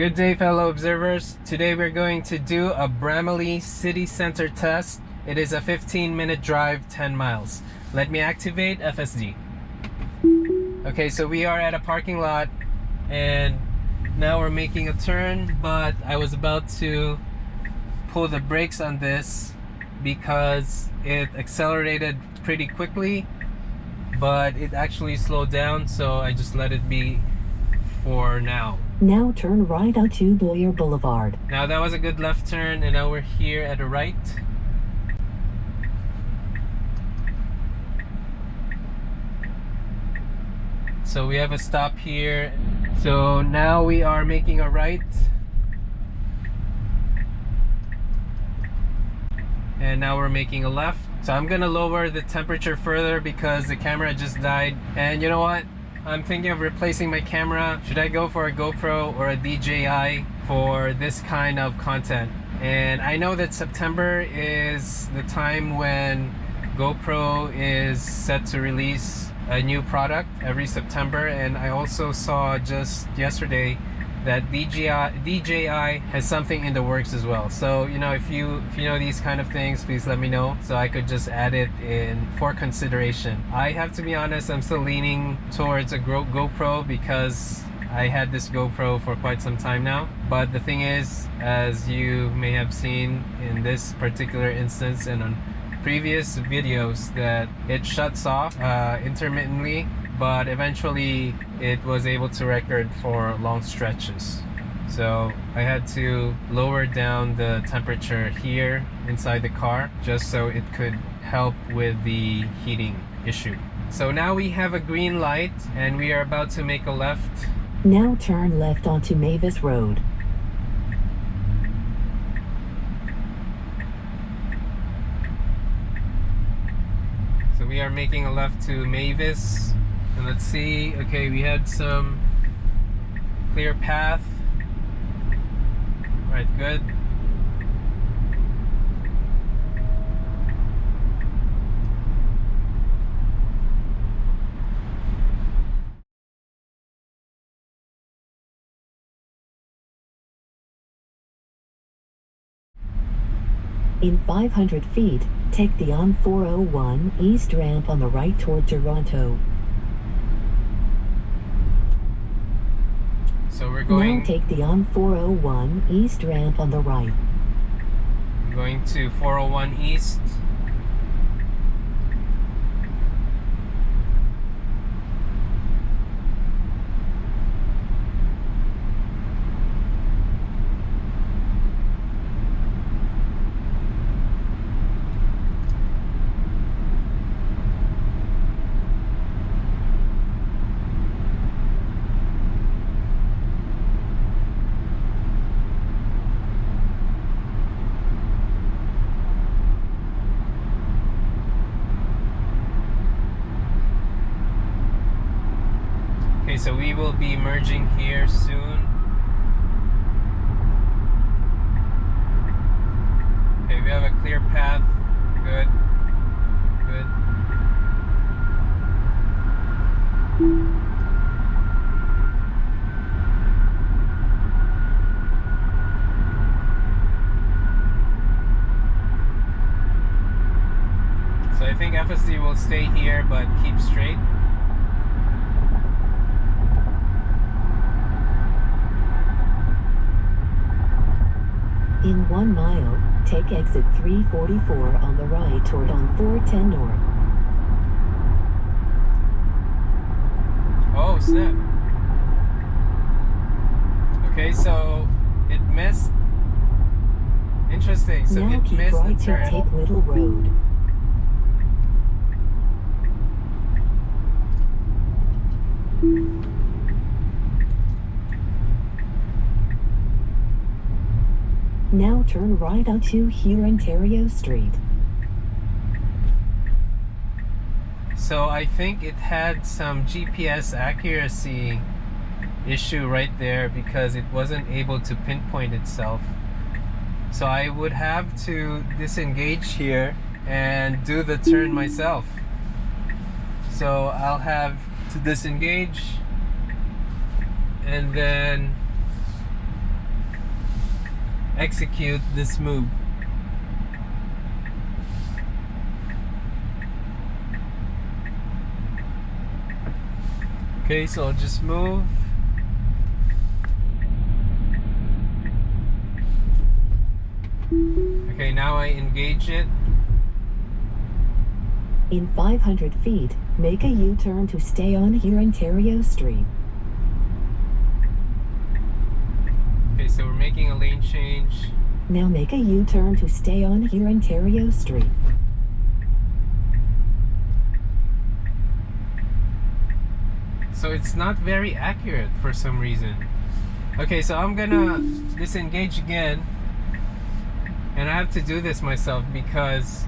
Good day, fellow observers. Today we're going to do a Bramalea city center test. It is a 15-minute drive, 10 miles. Let me activate FSD. Okay, so we are at a parking lot and now we're making a turn, but I was about to pull the brakes on this because it accelerated pretty quickly, but it actually slowed down, so I just let it be for now. Now turn right onto Boyer Blvd. Now that was a good left turn, and now we're here at the right. So we have a stop here. So now we are making a right. And now we're making a left. So I'm gonna lower the temperature further because the camera just died. And you know what? I'm thinking of replacing my camera. Should I go for a GoPro or a DJI for this kind of content? And I know that September is the time when GoPro is set to release a new product every September, and I also saw just yesterday that DJI has something in the works as well. So you know, if you know these kind of things, please let me know so I could just add it in for consideration. I have to be honest, I'm still leaning towards a GoPro because I had this GoPro for quite some time now. But the thing is, as you may have seen in this particular instance and on previous videos, that it shuts off intermittently, but eventually it was able to record for long stretches. So I had to lower down the temperature here inside the car just so it could help with the heating issue. So now we have a green light and we are about to make a left. Now turn left onto Mavis Rd. So we are making a left to Mavis. And let's see, okay, we had some clear path. All right, good. In 500 feet, take the on 401 East ramp on the right toward Toronto. So we're going... Now take the on 401 East ramp on the right. I'm going to 401 East. Okay, so we will be merging here soon. Okay, we have a clear path. Good. Good. So I think FSD will stay here but keep straight. In 1 mile, take exit 344 on the right toward on 410 north. Oh, snap. Okay, so it missed. Interesting. So now it keep missed right the to turn. take Little Road. Now turn right onto Hurontario St. So I think it had some GPS accuracy issue right there because it wasn't able to pinpoint itself. So I would have to disengage here and do the turn myself. So I'll have to disengage and then execute this move. Okay, so I'll just move. Okay, now I engage it. In 500 feet, make a U-turn to stay on Hurontario St. Okay, so we're making a lane change. Now make a U-turn to stay on Hurontario St. So it's not very accurate for some reason. Okay, so I'm gonna disengage again. And I have to do this myself because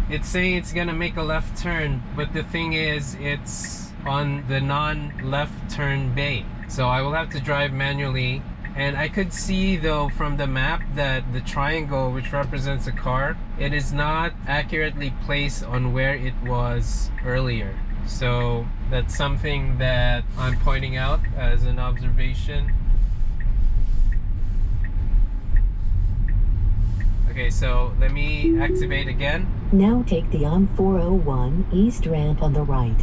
it's saying it's gonna make a left turn, but the thing is, it's on the non-left turn bay. So I will have to drive manually. And I could see though from the map that the triangle, which represents a car, it is not accurately placed on where it was earlier. So that's something that I'm pointing out as an observation. Okay, so let me activate again. Now take the on 401 East ramp on the right.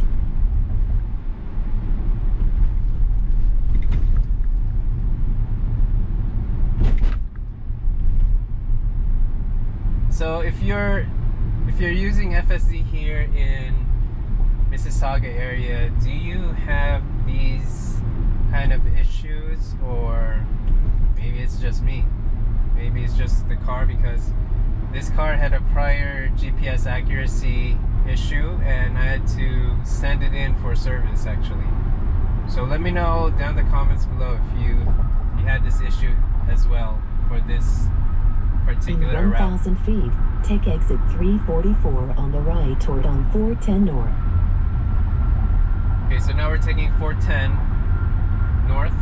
So if you're using FSD here in Mississauga area, do you have these kind of issues, or maybe it's just me? Maybe it's just the car, because this car had a prior GPS accuracy issue and I had to send it in for service actually. So let me know down in the comments below if you had this issue as well for this particular In route. 1,000 feet, take exit 344 on the right toward on 410 north. Okay, so now we're taking 410 north.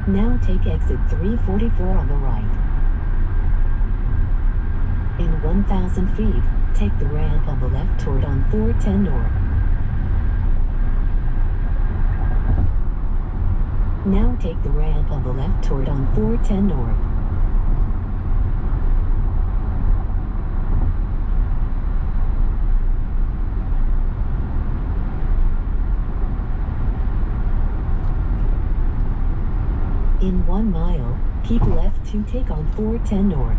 Now take exit 344 on the right. In 1,000 feet, take the ramp on the left toward on 410 north. Now take the ramp on the left toward on 410 north. In 1 mile, keep left to take on 410 north.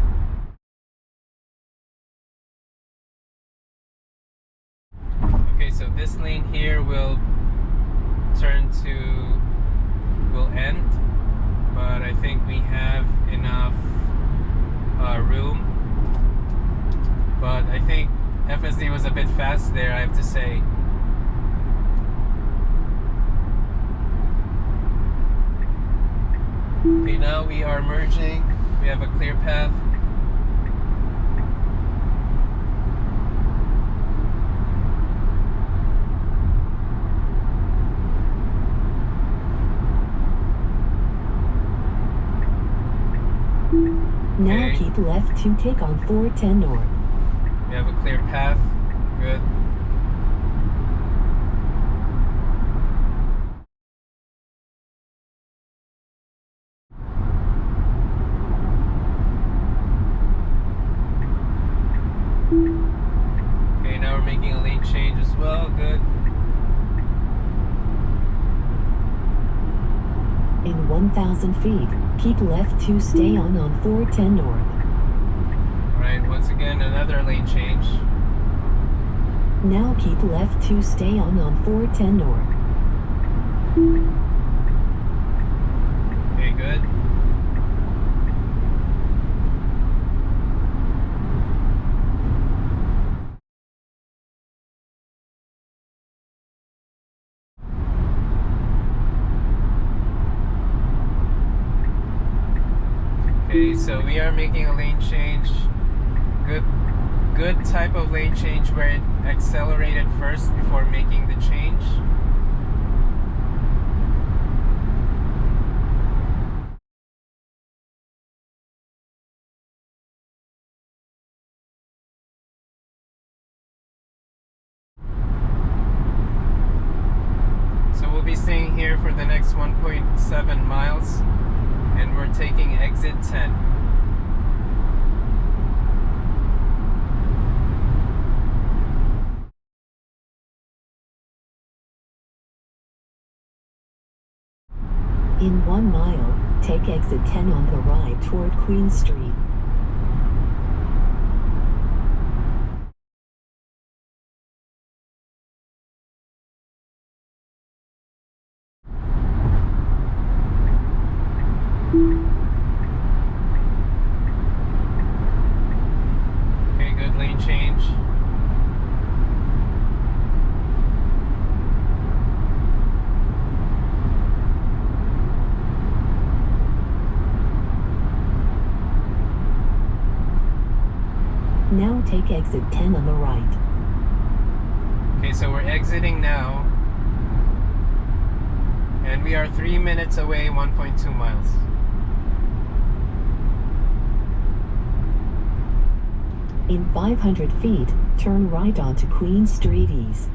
Okay, so this lane here will end, but I think we have enough room. But I think FSD was a bit fast there, I have to say. Okay, now we are merging. We have a clear path. Now keep left to take on 410 north. We have a clear path. Good. Okay, now we're making a lane change as well. Good. In 1,000 feet, keep left to stay on 410 north. Alright, once again, another lane change. Now keep left to stay on 410 north. Okay, good. Okay, so we are making a lane change. Good type of lane change where it accelerated first before making the change. So we'll be staying here for the next 1.7 miles, and we're taking exit 10. In 1 mile, take exit 10 on the right toward Queen Street. Okay, good lane change. Now take exit 10 on the right. Okay, so we're exiting now, and we are 3 minutes away, 1.2 miles. In 500 feet, turn right onto Queen Street East.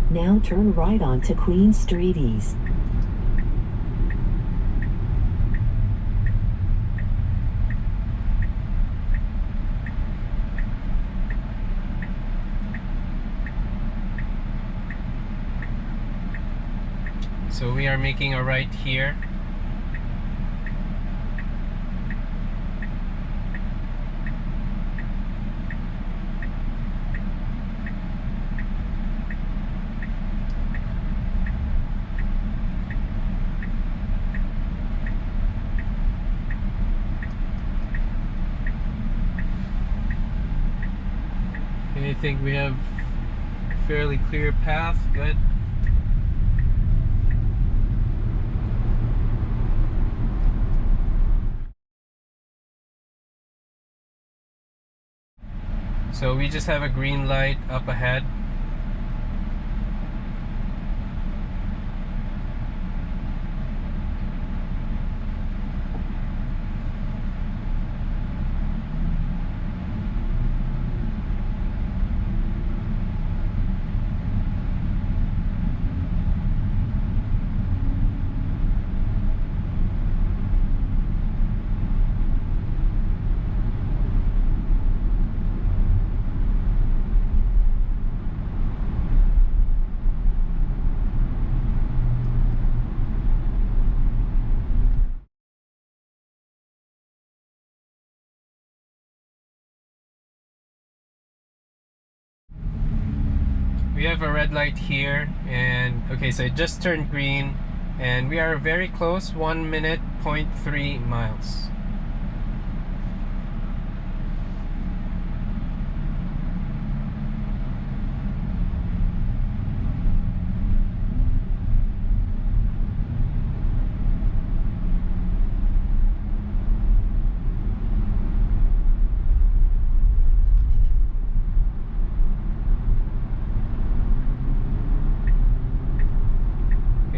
Now turn right onto Queen Street East. So we are making a right here. I think we have a fairly clear path. Good. So we just have a green light up ahead. We have a red light here, and okay, so it just turned green, and we are very close, 1 minute, 0.3 miles.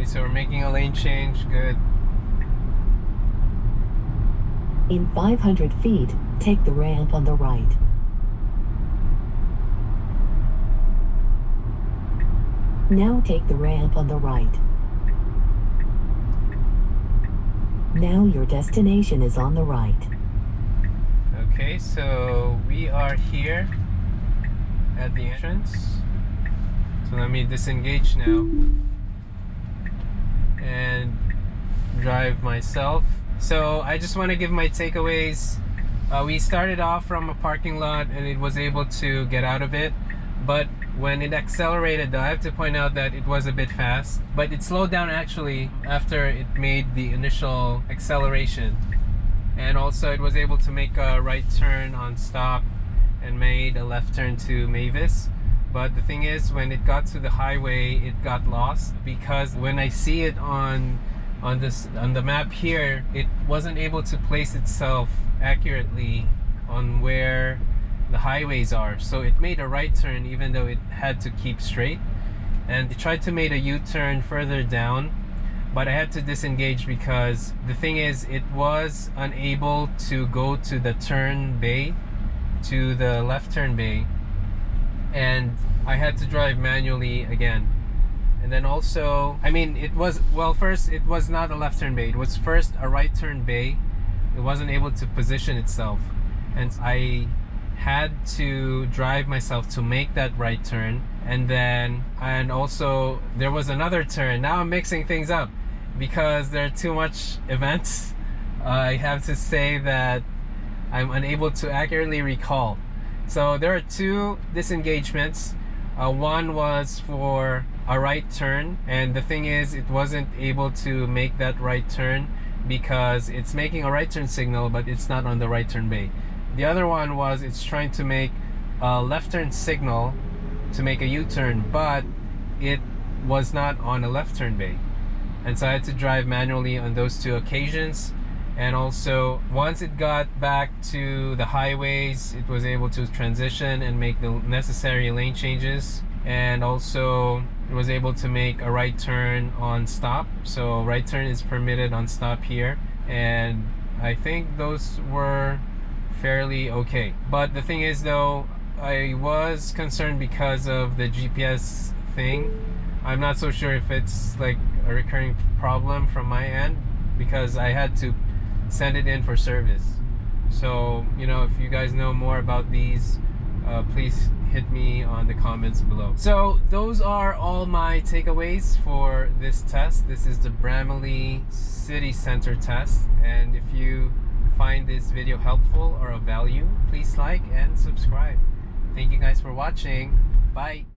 So we're making a lane change. Good. In 500 feet, take the ramp on the right. Now take the ramp on the right. Now your destination is on the right. Okay, so we are here at the entrance. So let me disengage now and drive myself. So I just want to give my takeaways. We started off from a parking lot and it was able to get out of it, but when it accelerated, though, I have to point out that it was a bit fast, but it slowed down actually after it made the initial acceleration. And also it was able to make a right turn on stop and made a left turn to Mavis. But the thing is, when it got to the highway, it got lost, because when I see it on the map here, it wasn't able to place itself accurately on where the highways are. So it made a right turn even though it had to keep straight, and it tried to make a U-turn further down, but I had to disengage because the thing is, it was unable to go to the turn bay, to the left turn bay. and I had to drive manually again. And then also, I mean, it was, well, first it was not a left turn bay, it was first a right turn bay. It wasn't able to position itself, and I had to drive myself to make that right turn. And also there was another turn. Now I'm mixing things up because there are too much events. I have to say that I'm unable to accurately recall. So there are two disengagements. One was for a right turn, and the thing is, it wasn't able to make that right turn because it's making a right turn signal, but it's not on the right turn bay. The other one was it's trying to make a left turn signal to make a U-turn, but it was not on a left turn bay. And so I had to drive manually on those two occasions. And also, once it got back to the highways, it was able to transition and make the necessary lane changes. And also, it was able to make a right turn on stop. So right turn is permitted on stop here. And I think those were fairly okay. But the thing is though, I was concerned because of the GPS thing. I'm not so sure if it's like a recurring problem from my end, because I had to send it in for service. So, you know, if you guys know more about these, please hit me on the comments below. So those are all my takeaways for this test. This is the Bramalea City Center test, and if you find this video helpful or of value, please like and subscribe. Thank you guys for watching. Bye.